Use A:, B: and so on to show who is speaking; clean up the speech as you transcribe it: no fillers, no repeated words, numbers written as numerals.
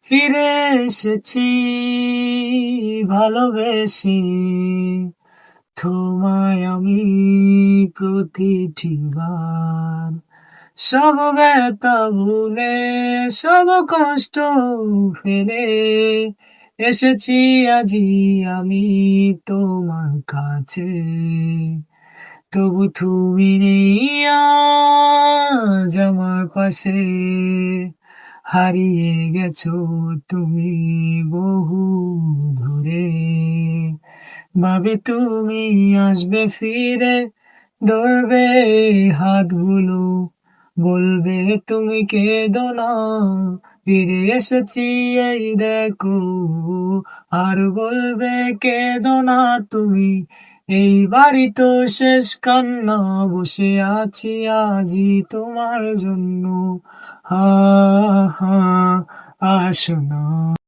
A: ফিরে এসেছি ভালোবেসে তোমায় আমি প্রতিটি বার, সব ব্যথা ভুলে সব কষ্ট ফেলে এসেছি আজি আমি তোমার কাছে। তবু তুমি নেই আজ আমার পাশে, হারিয়ে গেছো তুমি বহু দূরে। ভাবি তুমি আসবে ফিরে, ধরবে হাতগুলো, বলবে তুমি কেঁদো না, ফিরে এসেছি এই দেখো, আর বলবে কেঁদো না তুমি। এইবারই তো শেষ কান্না, বসে আছি আজই তোমার জন্য। হা হা, আসো না।